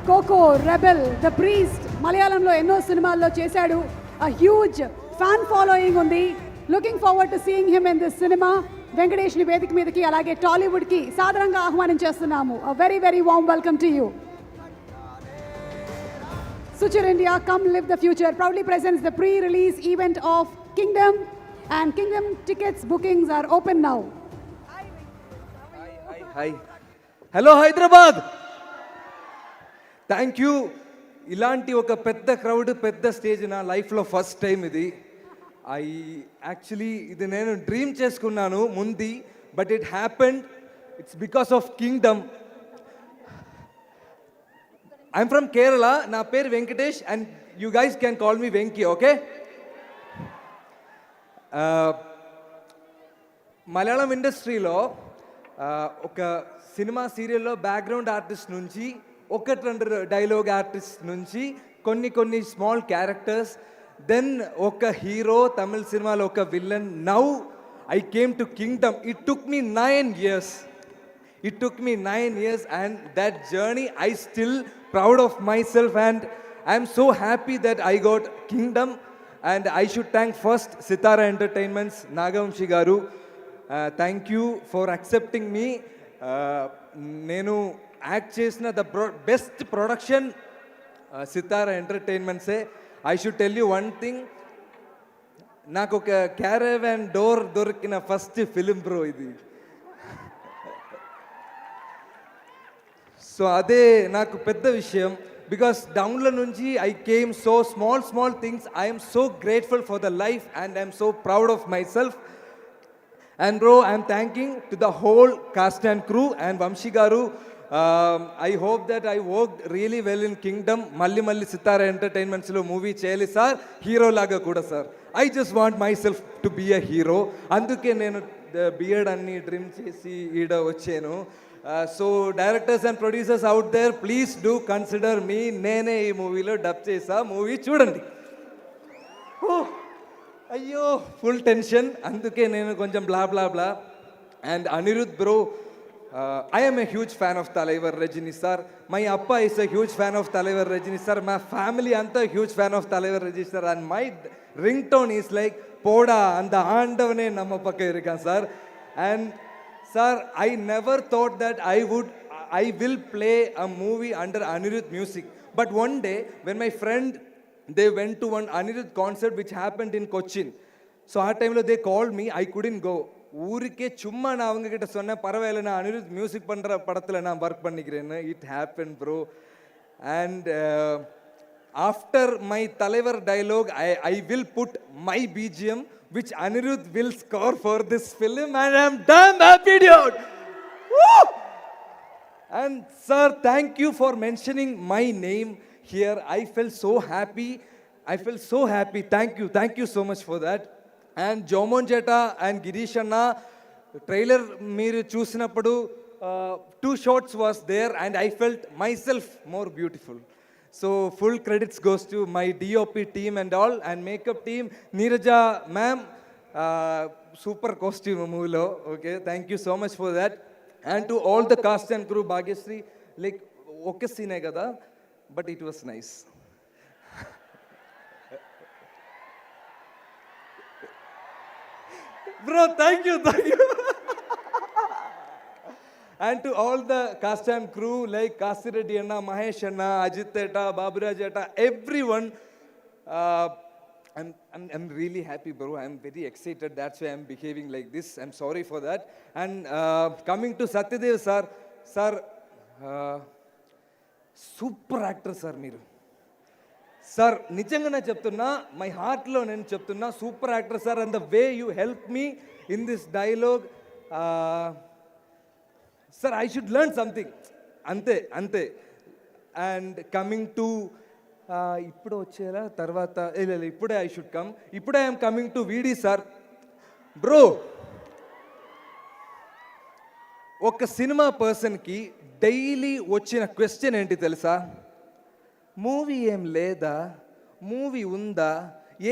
Cocoa, rebel, the priest మలయాళంలో ఎన్నో సినిమాల్లో చేశాడు. a huge fan following ఉంది. Looking forward to seeing him in this cinema. Venkatesh ని వేదిక మీదకి అలాగే టాలీవుడ్ కి సాదరంగా ఆహ్వానించేస్తున్నాము. a very very warm welcome to you. Suchir India Come Live the Future proudly presents the pre-release event of Kingdom, and Kingdom tickets bookings are open now. Hi. Hello Hyderabad. Thank you. ఇలాంటి ఒక పెద్ద crowd, పెద్ద stage నా లైఫ్లో first time ఇది. ఇది నేను dream చేసుకున్నాను ముందు, but it happened. It's because of Kingdom. I'm from Kerala. నా పేరు Venkatesh and you guys can call me Venky, okay? Malayalam ఇండస్ట్రీలో ఒక సినిమా సీరియల్లో బ్యాక్గ్రౌండ్ ఆర్టిస్ట్ నుంచి, ఒకటి రెండు డైలాగ్ ఆర్టిస్ట్ నుంచి కొన్ని స్మాల్ క్యారెక్టర్స్, దెన్ ఒక హీరో, తమిళ సినిమాలో ఒక villain. Now I came to Kingdom. It took me 9 years. It took me 9 years, and that journey I still proud of myself, and I am so happy that I got Kingdom. And I should thank first Sitara Entertainments, Nagamshi garu. Thank you for accepting me. Nenu act chesina the best production Sitara Entertainments. I should tell you one thing. Naku oka caravan door dorkina first film bro idi. So అదే నాకు పెద్ద విషయం. Because డౌన్లో నుంచి I came so small things. I'm so grateful for the life and I'm so proud of myself. And bro, I'm thanking to the whole cast and crew and Vamsi garu. I hope that I work really well in Kingdom. మళ్ళీ సితారా ఎంటర్టైన్మెంట్స్లో movie చేయాలి sir, hero లాగా కూడా sir. I just want myself to be a hero. అందుకే నేను beard అన్ని dream చేసి ఈడ వచ్చాను. So directors and producers out there, please do consider me. నేనే ఈ మూవీలో డబ్ చేసా. మూవీ చూడండి. అయ్యో ఫుల్ టెన్షన్, అందుకే నేను కొంచెం బ్లా. And Anirudh bro, I am a huge fan of Talaivar Rajini sir. My appa is a huge fan of Talaivar Rajini sir. My family anta huge fan of Talaivar Rajini sir. And my ringtone is like Poda and the Andavane Namma Pakka Irukan sir. And sir, I never thought that I will play a movie under Anirudh music. But one day, when my friend, they went to one Anirudh concert which happened in Cochin. So at time they called me, I couldn't go. ஊருக்கே சும்மா நான் அவங்க கிட்ட சொன்னேன், பரவாயில்ல நான் Anirudh music பண்ணுற படத்தில் நான் ஒர்க் பண்ணிக்கிறேன்னு. It happen bro. And after my Thalaivar dialogue, I will put my BGM which Anirudh will score for this film, and I'm damn happy, dude. Woo! And sir, thank you for mentioning my name here. I felt so happy. Thank you so much for that. And Jomon Jeta and Girish Anna, trailer మీరు చూసినప్పుడు 2 shots was there, and I felt myself more beautiful. So full credits goes to my DOP team and all, and makeup team. Neeraja ma'am, super costume movilo. Okay, thank you so much for that. And to all the cast and crew, Bhagyashree, like okay scene kada, but it was nice. Bro, thank you. And to all the cast and crew like Kasireddy Anna, Mahesh Anna, Ajit Etta, Baburaj Etta, everyone. I'm really happy, bro. I'm very excited. That's why I'm behaving like this. I'm sorry for that. And coming to Satyadev sir, super actor sir మీరు. Sir నిజంగానే చెప్తున్నా, my హార్ట్లో నేను చెప్తున్నా, super actor sir. And the way you help me in this dialogue, sir I should learn something. అంతే. And coming to ఇప్పుడు వచ్చేలా తర్వాత ఇప్పుడే ఐ షుడ్ కమ్. ఇప్పుడే ఐఎమ్ కమింగ్ టు వీడి సార్. బ్రో, ఒక సినిమా పర్సన్కి డైలీ వచ్చిన క్వశ్చన్ ఏంటి తెలుసా? మూవీ ఏం లేదా, మూవీ ఉందా,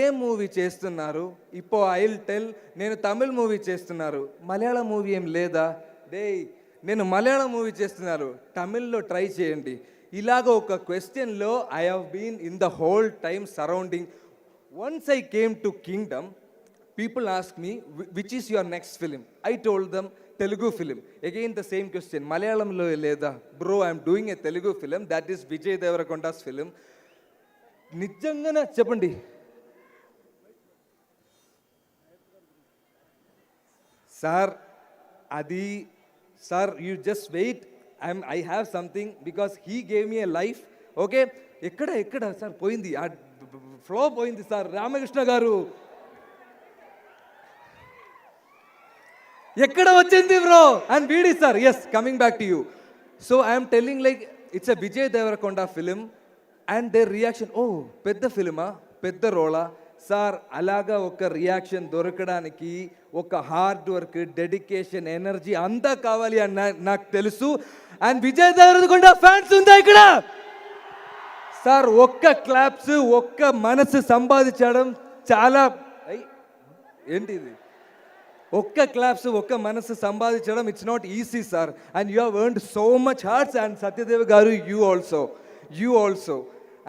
ఏ మూవీ చేస్తున్నారు? ఇప్పుడు ఐ విల్ టెల్, నేను తమిళ్ మూవీ చేస్తున్నారు, మలయాళం మూవీ ఏం లేదా? డే నేను మలయాళం మూవీ చేస్తున్నారు, తమిళ్లో ట్రై చేయండి. ఇలాగ ఒక క్వశ్చన్లో I have been in the whole time surrounding. Once I came to Kingdom, people ask me which is your next film. I told them Telugu film. Again the same question, మలయాళంలో లేదా? Bro, I'm doing a Telugu film, that is Vijay Deverakonda's film. నిజంగానే చెప్పండి sir, అది sir, you just wait, I have something because he gave me a life. Okay, ఎక్కడ sir పోయింది, ఆ flow పోయింది sir. Ramakrishna garu ఎక్కడ వచ్చింది bro? And VD sir, yes, coming back to you. So I'm telling like it's a Vijay Deverakonda film and their reaction, ఓ పెద్ద ఫిలిమా, పెద్ద రోలా సార్. అలాగా ఒక రియాక్షన్ దొరకడానికి ఒక హార్డ్ వర్క్, డెడికేషన్, ఎనర్జీ అంతా కావాలి అని నాకు తెలుసు. అండ్ విజయ్ దేవరకొండ ఫ్యాన్స్ ఉందా ఇక్కడ సార్? ఒక్క క్లాప్స్, ఒక్క మనసు సంపాదించడం చాలా, ఏంటిది, ఒక్క క్లాప్స్, ఒక్క మనసు సంపాదించడం, it's not easy sir. And you have earned so much hearts. And Satyadev garu, you also.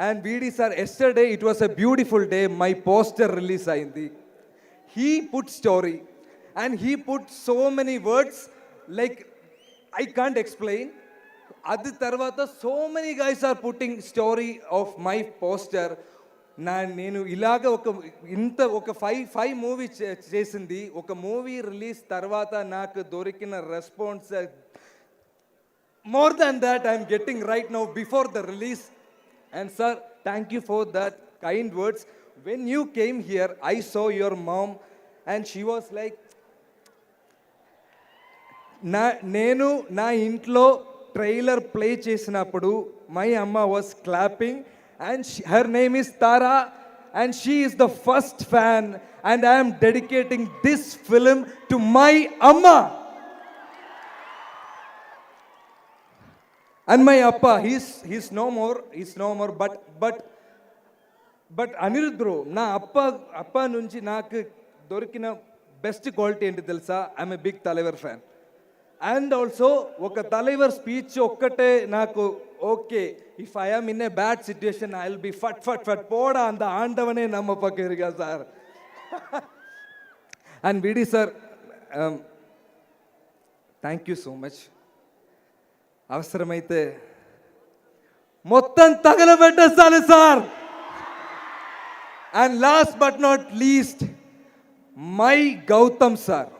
And VD sir, yesterday it was a beautiful day, my poster release అయింది. He put story and he put so many words like I can't explain. అది తర్వాత so many guys are putting story of my poster. నేను ఇలాగ ఒక five movie చేసింది. ఒక movie release తర్వాత నాకు దొరికిన response more than that I'm getting right now before the release. And sir, thank you for that kind words. When you came here, I saw your mom and she was like, నేను నా ఇంట్లో trailer play చేసినప్పుడు my amma was clapping and her name is Tara and she is the first fan and I am dedicating this film to my amma. And my appa, he's no more, but Anirudh bro, నా అప్ప నుంచి నాకు దొరికిన best quality ఏంటి తెలుసా? I'm a big Thalaivar fan. And also ఒక Thalaivar speech ఒక్కటే నాకు okay, if I am in a bad situation I will be ఫట్ పోడా అంత ఆండవనే నమ్మ పక్కరిగా sir. And VD sir, thank you so much. అవసరమైతే మొత్తం తగలబెట్టేస్తాను sir. And last but not least, my Gautham sir.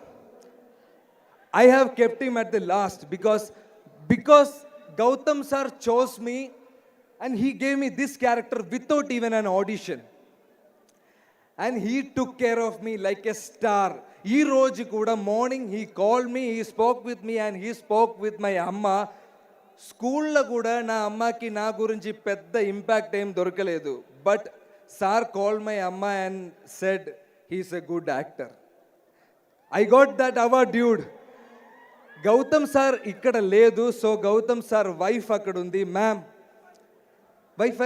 I have kept him at the last because Gautam sir chose me and he gave me this character without even an audition. And he took care of me like a star. Ee roju kuda morning he called me, he spoke with me and he spoke with my amma. School la kuda na amma ki na gurinchi pedda impact em dorkaledu, but sir called my amma and said he's a good actor. I got that award, dude. Gautam sir ఇక్కడ లేదు, so Gautam sir wife అక్కడ ఉంది. Ma'am, wife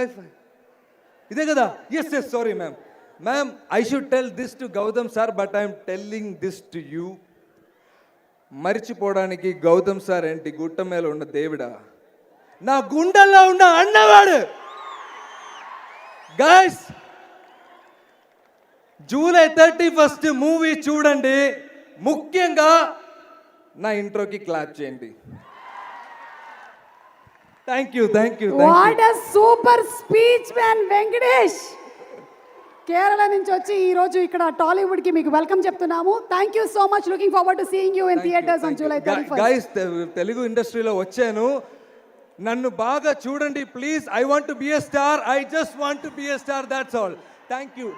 ఇదే కదా? Yes sorry ma'am, I should tell this to Gautham sir but I'm telling this to you. మర్చిపోవడానికి Gautham sir ఏంటి గుట్ట మీద ఉన్న దేవుడా, నా గుండెల్లో ఉన్న అన్నవాడు. గైస్, జూలై 31 మూవీ చూడండి. ముఖ్యంగా నా ఇంట్రోకి క్లాప్ చేయండి. Thank you. What a super speech man Venkatesh. Kerala నుంచి వచ్చి ఈ రోజు ఇక్కడ టాలీవుడ్ కి మీకు వెల్కమ్ చెప్తున్నాము. Thank you so much. Looking forward to seeing you in theatres on July 31. Guys, Telugu ఇండస్ట్రీలో వచ్చాను, నన్ను బాగా చూడండి please. I want to be a star, I just want to be a star, that's all. Thank you.